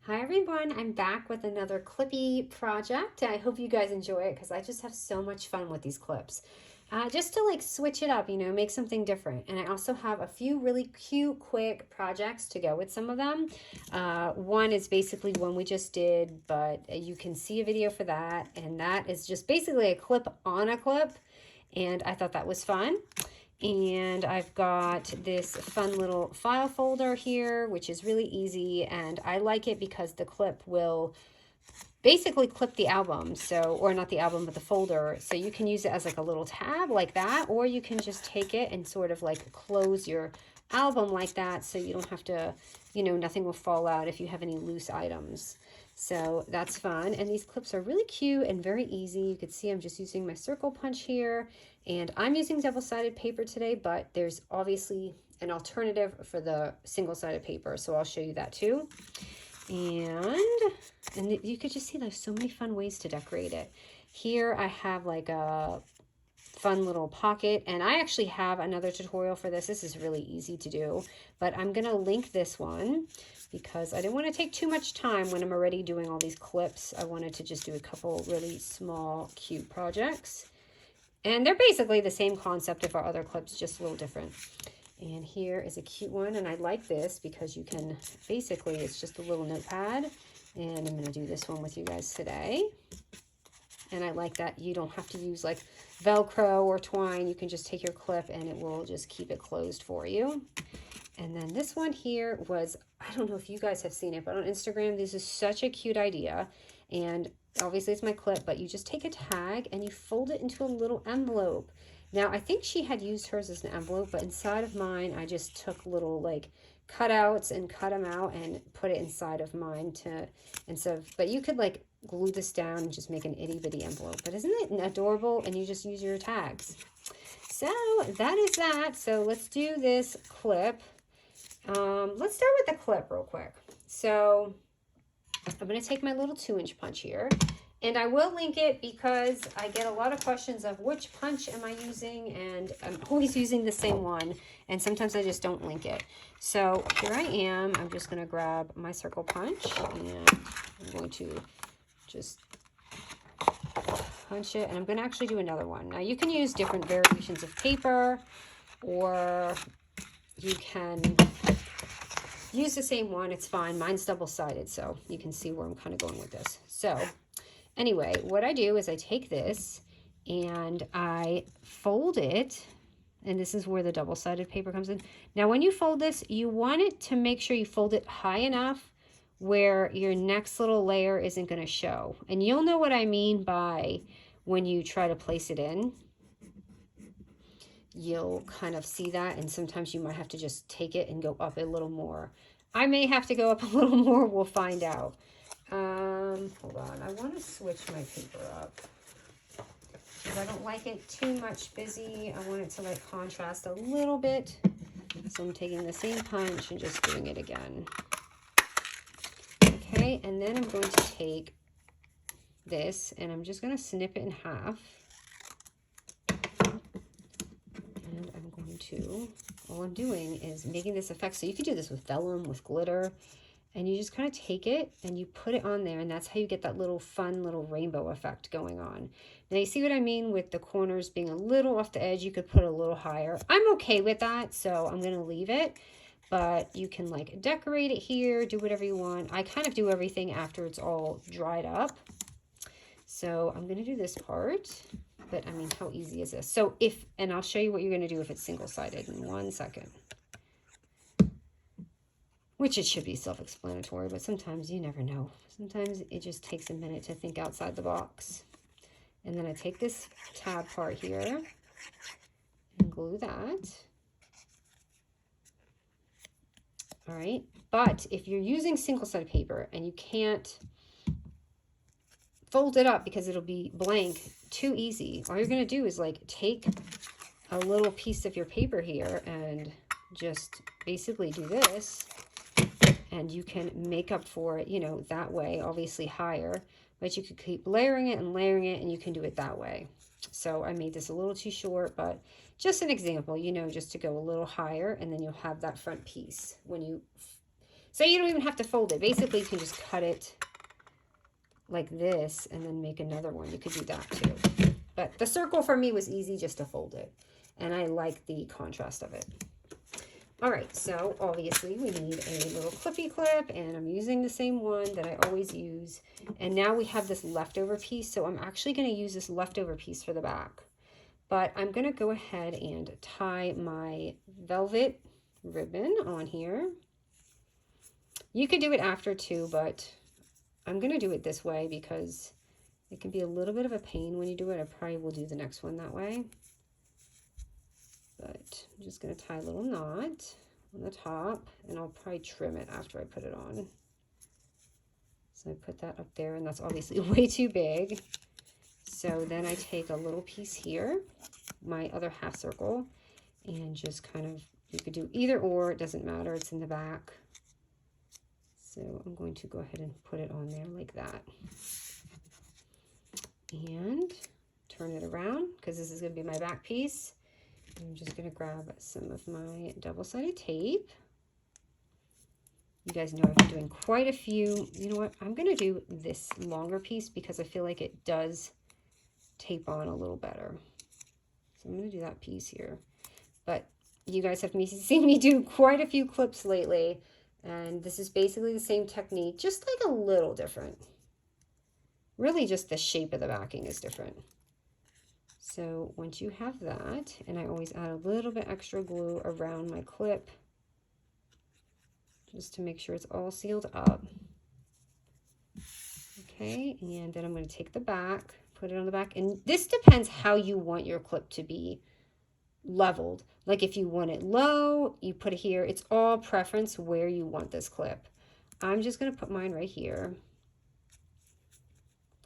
Hi everyone, I'm back with another clippy project. I hope you guys enjoy it because I just have so much fun with these clips. Just to like switch it up, make something different. And I also have a few really cute, quick projects to go with some of them. One is basically one we just did, but you can see a video for that. And that is just basically a clip on a clip. And I thought that was fun. And I've got this fun little file folder here, which is really easy. And I like it because the clip will basically clip the album. So, or not the album, but the folder. So you can use it as like a little tab like that, or you can just take it and sort of like close your album like that. So you don't have to, nothing will fall out if you have any loose items. So that's fun. And these clips are really cute and very easy. You can see I'm just using my circle punch here. And I'm using double-sided paper today, but there's obviously an alternative for the single-sided paper. So I'll show you that too. And you could just see there's so many fun ways to decorate it. Here I have like a fun little pocket, and I actually have another tutorial for this. This is really easy to do, but I'm gonna link this one because I didn't want to take too much time when I'm already doing all these clips. I wanted to just do a couple really small, cute projects. And they're basically the same concept of our other clips, just a little different. And here is a cute one, and I like this because you can, basically, it's just a little notepad. And I'm going to do this one with you guys today. And I like that you don't have to use like Velcro or twine. You can just take your clip and it will just keep it closed for you. And then this one here was, I don't know if you guys have seen it, but on Instagram, this is such a cute idea. And obviously it's my clip, but you just take a tag and you fold it into a little envelope. Now, I think she had used hers as an envelope, but inside of mine, I just took little like cutouts and cut them out and put it inside of mine but you could like glue this down and just make an itty bitty envelope. But isn't it adorable? And you just use your tags. So that is that. So let's do this clip. Let's start with the clip real quick. So I'm going to take my little 2-inch punch here, and I will link it because I get a lot of questions of which punch am I using, and I'm always using the same one, and sometimes I just don't link it. So here I am. I'm just going to grab my circle punch, and I'm going to just punch it, and I'm going to actually do another one. Now you can use different variations of paper, or you can use the same one. It's fine. Mine's double-sided, so you can see where I'm kind of going with this. So anyway, what I do is I take this and I fold it, and this is where the double-sided paper comes in. Now, when you fold this, you want it to make sure you fold it high enough where your next little layer isn't going to show. And you'll know what I mean by when you try to place it in. You'll kind of see that, and sometimes you might have to just take it and go up a little more. I may have to go up a little more. We'll find out. Hold on. I want to switch my paper up because I don't like it too much busy. I want it to like contrast a little bit. So I'm taking the same punch and just doing it again. Okay, and then I'm going to take this and I'm just going to snip it in half. And I'm going to, all I'm doing is making this effect. So you could do this with vellum, with glitter, and you just kind of take it and you put it on there, and that's how you get that little fun little rainbow effect going on. Now you see what I mean with the corners being a little off the edge. You could put it a little higher. I'm okay with that, so I'm going to leave it. But you can like decorate it here, do whatever you want. I kind of do everything after it's all dried up. So I'm going to do this part. But I mean, how easy is this? So and I'll show you what you're going to do if it's single-sided in 1 second. Which it should be self-explanatory, but sometimes you never know. Sometimes it just takes a minute to think outside the box. And then I take this tab part here and glue that. All right, but if you're using single-sided paper and you can't fold it up because it'll be blank, too easy, all you're going to do is like take a little piece of your paper here and just basically do this, and you can make up for it, that way, obviously higher, but you could keep layering it, and you can do it that way. So I made this a little too short, but just an example, just to go a little higher, and then you'll have that front piece when you So you don't even have to fold it. Basically, you can just cut it like this and then make another one. You could do that too. But the circle for me was easy just to fold it. And I like the contrast of it. All right, so obviously we need a little clippy clip, and I'm using the same one that I always use. And now we have this leftover piece, so I'm actually going to use this leftover piece for the back. But I'm going to go ahead and tie my velvet ribbon on here. You could do it after too, but I'm going to do it this way because it can be a little bit of a pain when you do it. I probably will do the next one that way. But I'm just going to tie a little knot on the top, and I'll probably trim it after I put it on. So I put that up there, and that's obviously way too big. So then I take a little piece here, my other half circle, and just kind of, you could do either or, it doesn't matter, it's in the back. So I'm going to go ahead and put it on there like that. And turn it around, because this is going to be my back piece. I'm just going to grab some of my double-sided tape. You guys know I've been doing quite a few. You know what? I'm going to do this longer piece because I feel like it does tape on a little better. So I'm going to do that piece here. But you guys have seen me do quite a few clips lately. And this is basically the same technique, just like a little different. Really just the shape of the backing is different. So once you have that, and I always add a little bit extra glue around my clip, just to make sure it's all sealed up. Okay, and then I'm going to take the back, put it on the back, and this depends how you want your clip to be leveled. Like if you want it low, you put it here. It's all preference where you want this clip. I'm just going to put mine right here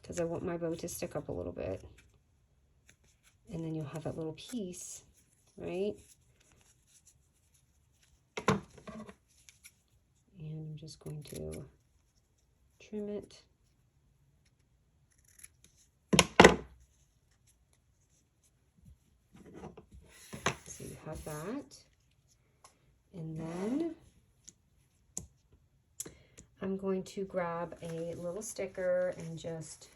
because I want my bow to stick up a little bit. And then you'll have that little piece, right? And I'm just going to trim it. So you have that. And then I'm going to grab a little sticker and just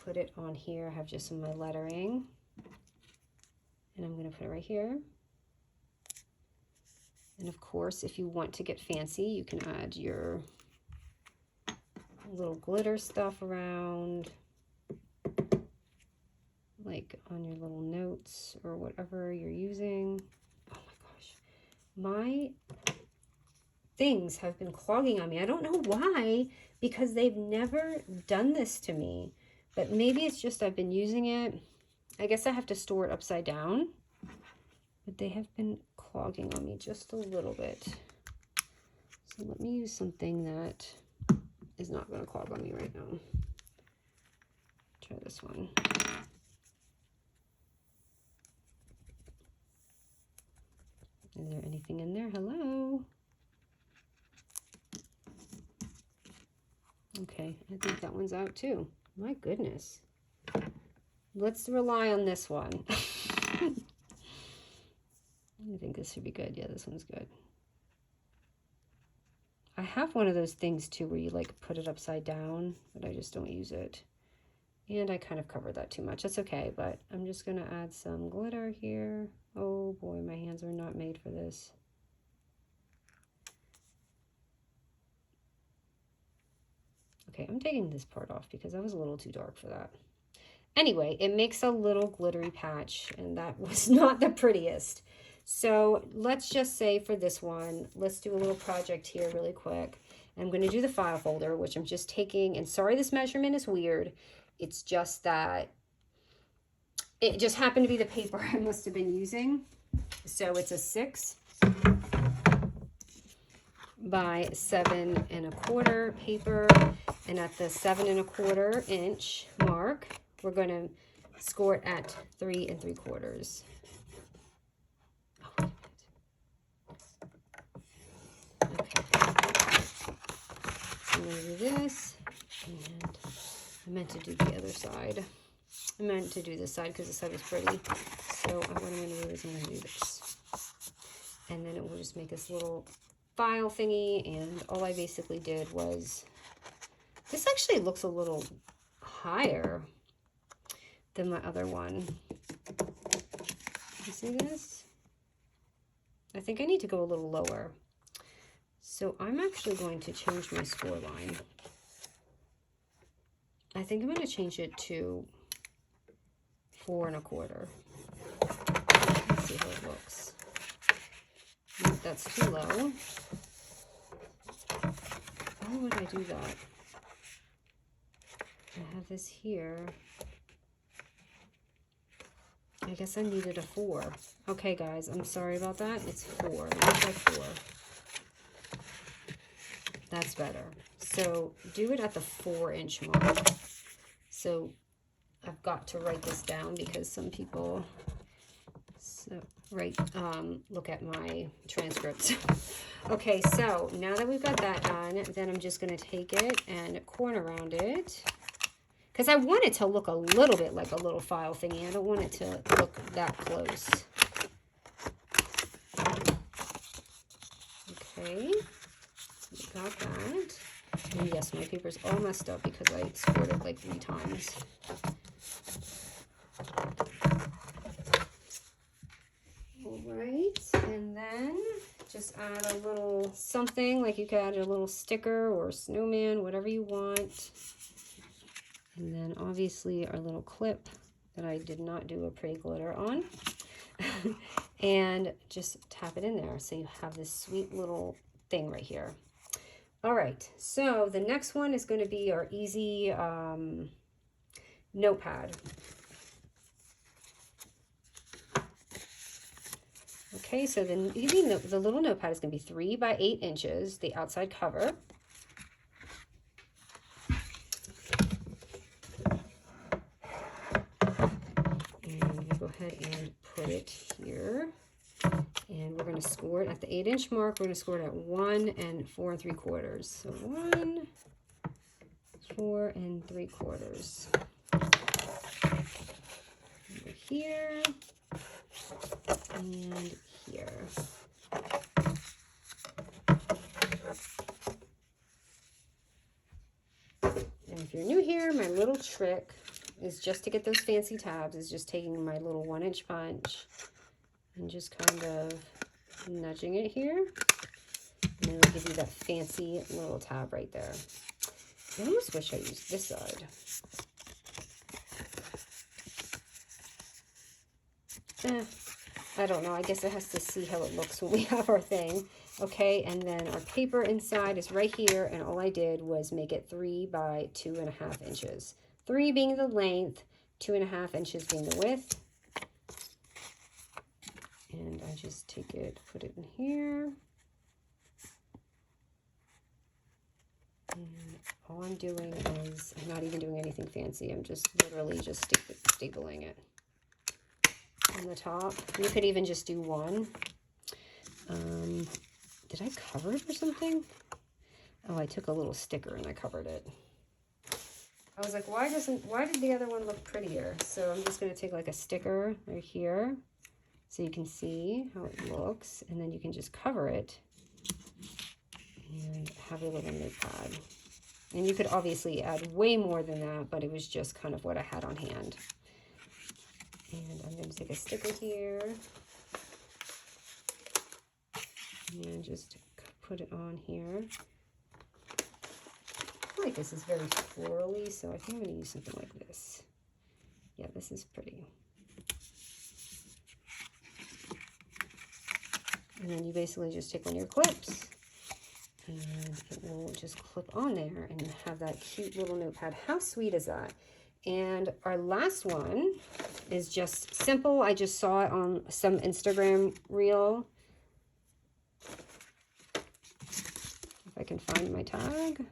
put it on here. I have just some of my lettering, and I'm going to put it right here. And of course, if you want to get fancy, you can add your little glitter stuff around, like on your little notes or whatever you're using. Oh my gosh, my things have been clogging on me. I don't know why, because they've never done this to me. But maybe it's just I've been using it. I guess I have to store it upside down. But they have been clogging on me just a little bit. So let me use something that is not going to clog on me right now. Try this one. Is there anything in there? Hello? Okay, I think that one's out too. My goodness. Let's rely on this one. I think this should be good. Yeah, this one's good. I have one of those things too where you like put it upside down, but I just don't use it. And I kind of covered that too much. That's okay, but I'm just going to add some glitter here. Oh boy, my hands are not made for this. Okay, I'm taking this part off because that was a little too dark for that. Anyway, it makes a little glittery patch, and that was not the prettiest. So let's just say for this one, let's do a little project here really quick. I'm going to do the file folder, which I'm just taking, and sorry this measurement is weird. It's just that it just happened to be the paper I must have been using. So it's a 6 by 7 1/4 paper, and at the 7 1/4 inch mark we're going to score it at 3 3/4. Okay, so I'm going to do this, and I meant to do the other side. I meant to do this side because this side was pretty. So what I'm going to do is I'm going to do this, and then it will just make this little file thingy, and all I basically did was, this actually looks a little higher than my other one. You see this? I think I need to go a little lower. So I'm actually going to change my score line. I think I'm going to change it to 4 1/4. Let's see how it looks. Nope, that's too low. Why would I do that? I have this here. I guess I needed a 4. Okay, guys, I'm sorry about that. It's 4. Let me try 4. That's better. So do it at the 4-inch mark. So I've got to write this down because some people look at my transcripts. Okay, so now that we've got that done, then I'm just going to take it and corner round it. Because I want it to look a little bit like a little file thingy. I don't want it to look that close. Okay, so we got that. And yes, my paper's all messed up because I scored it like 3 times. All right, and then just add a little something, like you could add a little sticker or snowman, whatever you want. And then obviously our little clip that I did not do a pretty glitter on. And just tap it in there so you have this sweet little thing right here. All right, so the next one is going to be our easy notepad. Okay, so the little notepad is going to be 3 by 8 inches, the outside cover. Go ahead and put it here, and we're going to score it at the 8-inch mark. We're going to score it at 1 4 3/4. So 1 4 3/4 over here and here. And if you're new here, my little trick is just to get those fancy tabs, is just taking my little 1-inch punch and just kind of nudging it here. And it'll give you that fancy little tab right there. I almost wish I used this side. I don't know. I guess it has to see how it looks when we have our thing. Okay, and then our paper inside is right here, and all I did was make it 3 by 2.5 inches. 3 being the length, 2.5 inches being the width. And I just take it, put it in here. And all I'm doing is, I'm not even doing anything fancy. I'm just literally just stapling it on the top. You could even just do 1. Did I cover it or something? Oh, I took a little sticker and I covered it. I was like, why did the other one look prettier? So I'm just going to take like a sticker right here so you can see how it looks, and then you can just cover it and have a little notepad. And you could obviously add way more than that, but it was just kind of what I had on hand. And I'm going to take a sticker here and just put it on here. I feel like this is very florally, so I think I'm going to use something like this. Yeah, this is pretty. And then you basically just take one of your clips, and it will just clip on there, and you have that cute little notepad. How sweet is that? And our last one is just simple. I just saw it on some Instagram reel. If I can find my tag.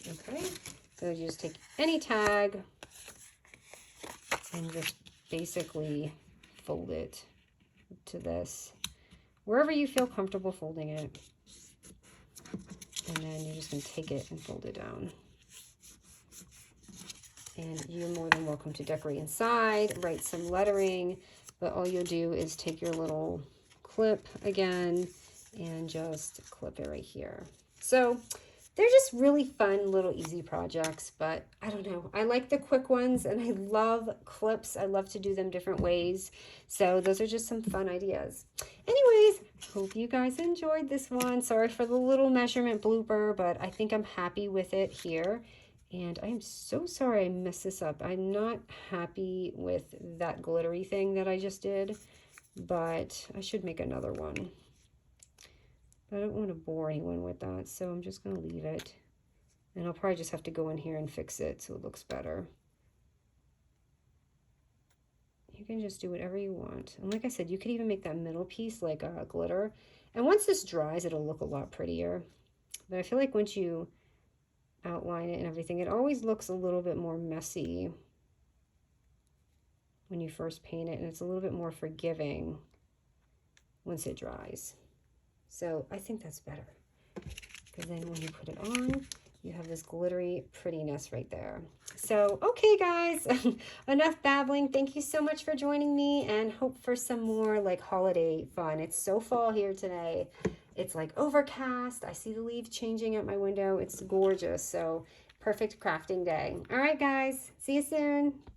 Okay, so you just take any tag and just basically fold it to this, wherever you feel comfortable folding it. And then you're just going to take it and fold it down. And you're more than welcome to decorate inside, write some lettering, But all you'll do is take your little clip again and just clip it right here. So they're just really fun little easy projects, but I don't know. I like the quick ones and I love clips. I love to do them different ways. So those are just some fun ideas. Anyways, hope you guys enjoyed this one. Sorry for the little measurement blooper, but I think I'm happy with it here. And I'm so sorry I messed this up. I'm not happy with that glittery thing that I just did, but I should make another one. I don't want to bore anyone with that, so I'm just going to leave it. And I'll probably just have to go in here and fix it so it looks better. You can just do whatever you want. And like I said, you could even make that middle piece like a glitter. And once this dries, it'll look a lot prettier. But I feel like once you outline it and everything, it always looks a little bit more messy when you first paint it, and it's a little bit more forgiving once it dries. So I think that's better, because then when you put it on, you have this glittery prettiness right there. So, okay guys, enough babbling. Thank you so much for joining me, and hope for some more like holiday fun. It's so fall here today. It's like overcast. I see the leaves changing at my window. It's gorgeous. So perfect crafting day. All right, guys. See you soon.